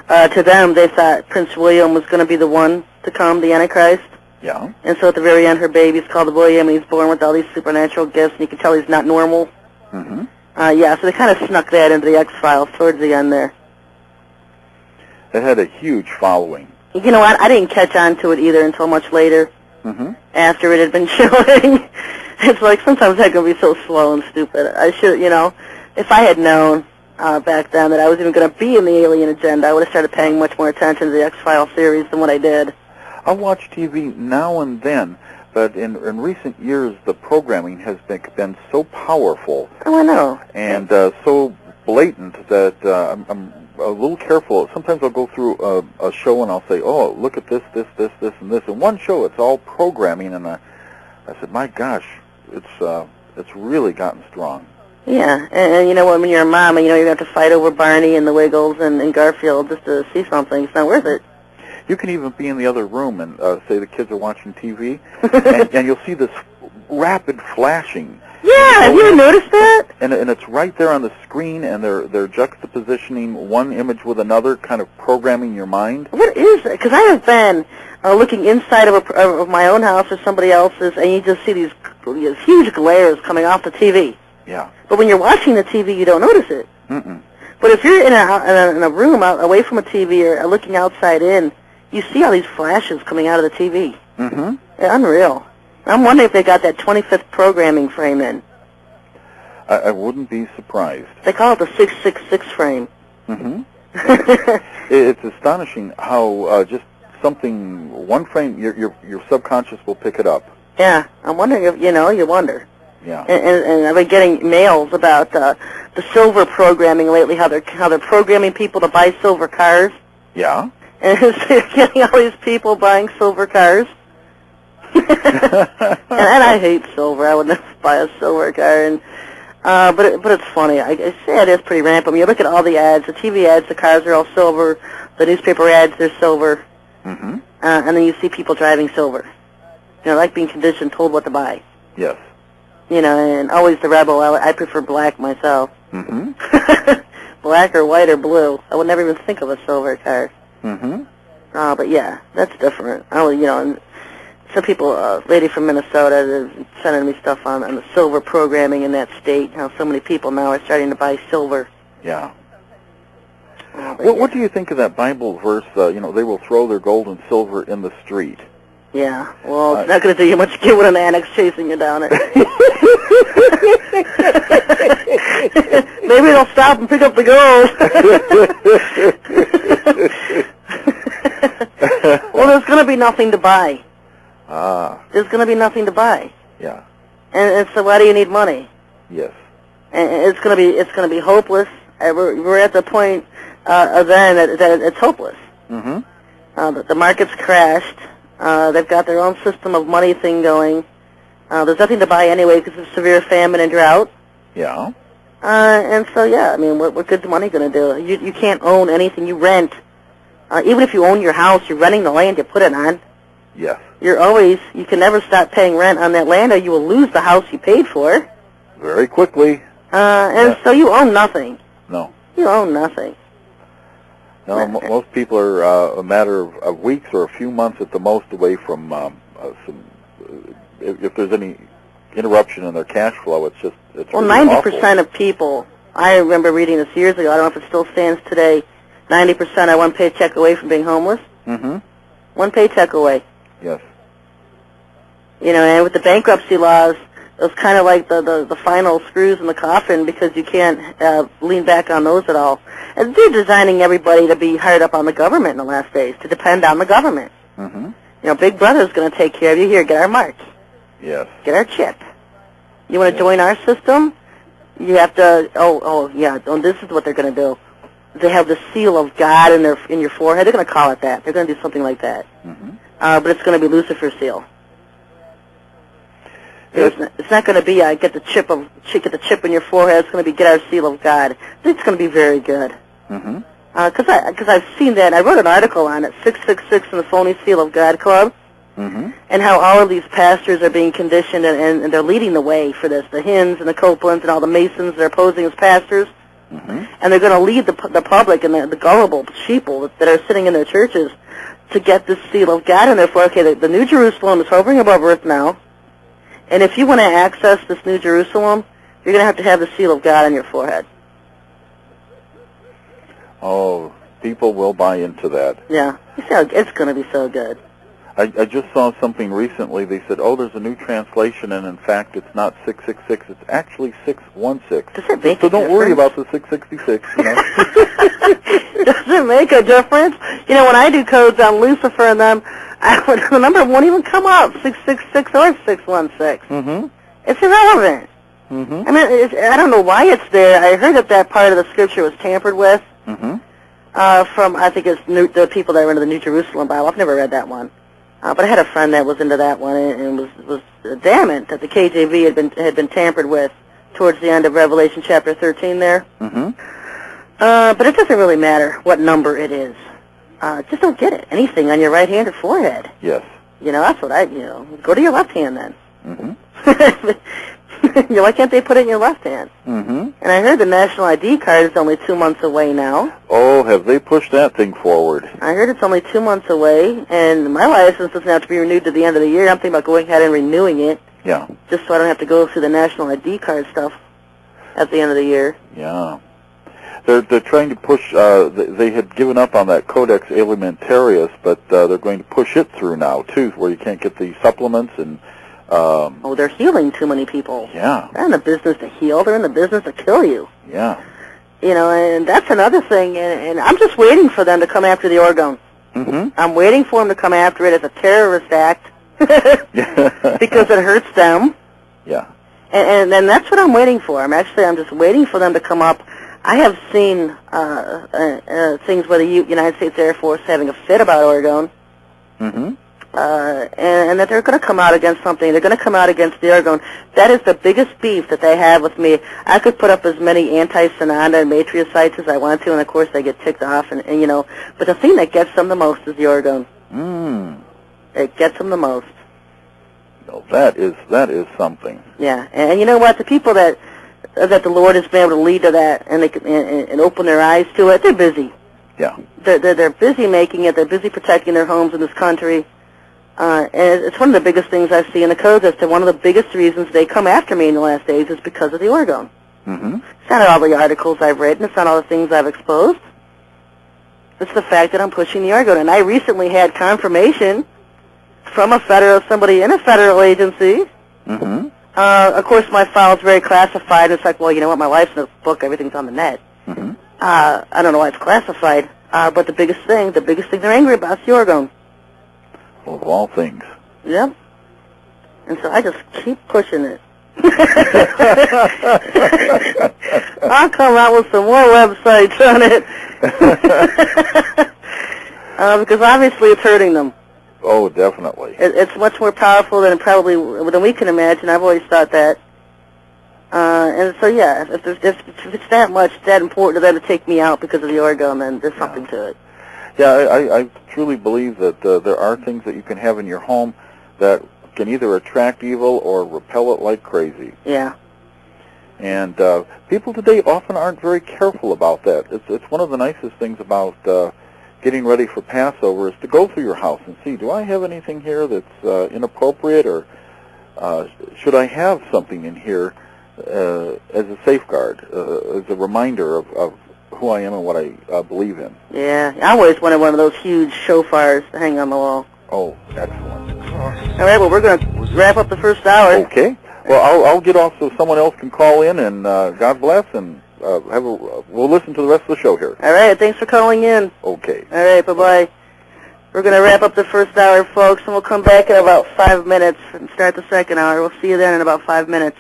to them, they thought Prince William was going to be the one to come, the Antichrist. Yeah. And so at the very end, her baby's called William, and he's born with all these supernatural gifts, and you can tell he's not normal. Mm-hmm. Yeah, so they kind of snuck that into the X-Files towards the end there. It had a huge following. You know what? I didn't catch on to it either until much later, after it had been showing. It's like sometimes I can be so slow and stupid. I should, if I had known back then that I was even going to be in the alien agenda, I would have started paying much more attention to the X-Files series than what I did. I watch TV now and then, but in recent years, the programming has been so powerful. Oh, I know. And so blatant that I'm a little careful. Sometimes I'll go through a show and I'll say, oh, look at this, and this. In one show, it's all programming, and I said, my gosh, it's really gotten strong. Yeah, and when you're a mom, and you're going to have to fight over Barney and the Wiggles and Garfield just to see something, it's not worth it. You can even be in the other room and say the kids are watching TV, and you'll see this rapid flashing. Yeah, have you ever noticed that? And it's right there on the screen, and they're juxtapositioning one image with another, kind of programming your mind. What is it? Because I have been looking inside of my own house or somebody else's, and you just see these huge glares coming off the TV. Yeah. But when you're watching the TV, you don't notice it. Mm-mm. But if you're in a room away from a TV or looking outside in, you see all these flashes coming out of the TV. Mm-hmm. Yeah, unreal. I'm wondering if they got that 25th programming frame in. I wouldn't be surprised. They call it the 666 frame. Mm-hmm. It's astonishing how just one frame, your subconscious will pick it up. Yeah, I'm wondering if, you wonder. Yeah. And I've been getting mails about the silver programming lately, how they're programming people to buy silver cars. Yeah. And they're getting all these people buying silver cars. and I hate silver. I would never buy a silver car. And but it's funny. I say it is pretty rampant. When you look at all the ads, the TV ads, the cars are all silver. The newspaper ads, they're silver. Mm-hmm. And then you see people driving silver. Like being conditioned, told what to buy. Yes. And always the rebel. I prefer black myself. Mm-hmm. Black or white or blue. I would never even think of a silver car. Mm-hmm. But yeah, that's different. And some people, a lady from Minnesota, is sending me stuff on the silver programming in that state. How so many people now are starting to buy silver. Yeah. What do you think of that Bible verse? They will throw their gold and silver in the street. Yeah. Well, it's not going to do you much good with an annex chasing you down it. Maybe they'll stop and pick up the gold. Well, there's going to be nothing to buy. There's going to be nothing to buy. Yeah. And so why do you need money? Yes. And it's going to be hopeless. We're at the point then that it's hopeless. Mm-hmm. The market's crashed. They've got their own system of money thing going. There's nothing to buy anyway because of severe famine and drought. Yeah. And so, yeah, I mean, what good's money going to do? You can't own anything. You rent. Even if you own your house, you're renting the land you put it on. Yes. You can never stop paying rent on that land or you will lose the house you paid for. Very quickly. So you own nothing. No. You own nothing. No, most people are a matter of weeks or a few months at the most away from if there's any interruption in their cash flow, it's well, really 90% of people, I remember reading this years ago, I don't know if it still stands today, 90% are one paycheck away from being homeless. Mm-hmm. One paycheck away. Yes. And with the bankruptcy laws, it was kind of like the final screws in the coffin because you can't lean back on those at all. And they're designing everybody to be hard up on the government in the last days, to depend on the government. Mm-hmm. Big Brother's going to take care of you. Here, get our mark. Yes. Get our chip. You want to join our system? You have to, this is what they're going to do. They have the seal of God in your forehead. They're going to call it that. They're going to do something like that. Mm-hmm. But it's going to be Lucifer's seal. It's not going to be get the chip in your forehead. It's going to be get our seal of God. It's going to be very good. Mm-hmm. Because I've seen that. I wrote an article on it, 666 and the Phony Seal of God Club, mm-hmm. and how all of these pastors are being conditioned and they're leading the way for this. The Hinds and the Copelands and all the Masons that are posing as pastors. And they're going to lead the public and the gullible sheeple that are sitting in their churches to get this seal of God in there for, okay, the New Jerusalem is hovering above earth now, and if you want to access this New Jerusalem, you're going to have the seal of God on your forehead. Oh, people will buy into that. Yeah, it's going to be so good. I just saw something recently. They said, oh, there's a new translation, and in fact, it's not 666. It's actually 616. Does it make so don't worry about the 666, you know. Does it make a difference? You know, when I do codes on Lucifer and them, the number won't even come up, 666 or 616. It's irrelevant. I mean, I don't know why it's there. I heard that part of the scripture was tampered with from, I think it's the people that are into the New Jerusalem Bible. I've never read that one. But I had a friend that was into that one and was adamant that the KJV had been tampered with towards the end of Revelation chapter 13 there. But it doesn't really matter what number it is. Just don't get it. Anything on your right hand or forehead. Yes. You know, that's what go to your left hand then. Why can't they put it in your left hand? And I heard the national ID card is only 2 months away now. Oh, have they pushed that thing forward? I heard it's only 2 months away, and my license doesn't have to be renewed to the end of the year. I'm thinking about going ahead and renewing it. Yeah. Just so I don't have to go through the national ID card stuff at the end of the year. Yeah. They're trying to push, they had given up on that Codex Alimentarius, but they're going to push it through now, too, where you can't get the supplements and... they're healing too many people. Yeah. They're in the business to heal. They're in the business to kill you. Yeah. You know, and that's another thing, and I'm just waiting for them to come after the orgone. I'm waiting for them to come after it as a terrorist act because it hurts them. Yeah. And that's what I'm waiting for. I'm just waiting for them to come up. I have seen things where the United States Air Force having a fit about orgone. And that they're going to come out against something. They're going to come out against the orgone. That is the biggest beef that they have with me. I could put up as many anti-Sananda and matriosites as I want to, and of course they get ticked off, and you know. But the thing that gets them the most is the orgone. It gets them the most. No, that is something. Yeah, and you know what? The people that the Lord has been able to lead to that, and they can, and open their eyes to it, they're busy. Yeah. They're busy making it. They're busy protecting their homes in this country. And it's one of the biggest things I see in the codes as to one of the biggest reasons they come after me in the last days is because of the orgone. It's not all the articles I've written. It's not all the things I've exposed. It's the fact that I'm pushing the orgone. And I recently had confirmation from somebody in a federal agency. Of course, my file is very classified. It's like, well, you know what? My life's in a book. Everything's on the net. I don't know why it's classified. But the biggest thing they're angry about is the orgone. Of all things. Yep. And so I just keep pushing it. I'll come out with some more websites on it. Because obviously it's hurting them. Oh, definitely. It's much more powerful than than we can imagine. I've always thought that. And so, yeah, if it's that important to them to take me out because of the orgone, then there's something to it. Yeah, I truly believe that there are things that you can have in your home that can either attract evil or repel it like crazy. Yeah. And people today often aren't very careful about that. It's one of the nicest things about getting ready for Passover is to go through your house and see, do I have anything here that's inappropriate, or should I have something in here as a safeguard, as a reminder of who I am and what I believe in. Yeah, I always wanted one of those huge shofars to hang on the wall. Oh, excellent. All right, well, we're going to wrap up the first hour. Okay. Well, I'll get off so someone else can call in, and God bless, and we'll listen to the rest of the show here. All right, thanks for calling in. Okay. All right, bye-bye. We're going to wrap up the first hour, folks, and we'll come back in about 5 minutes and start the second hour. We'll see you then in about 5 minutes.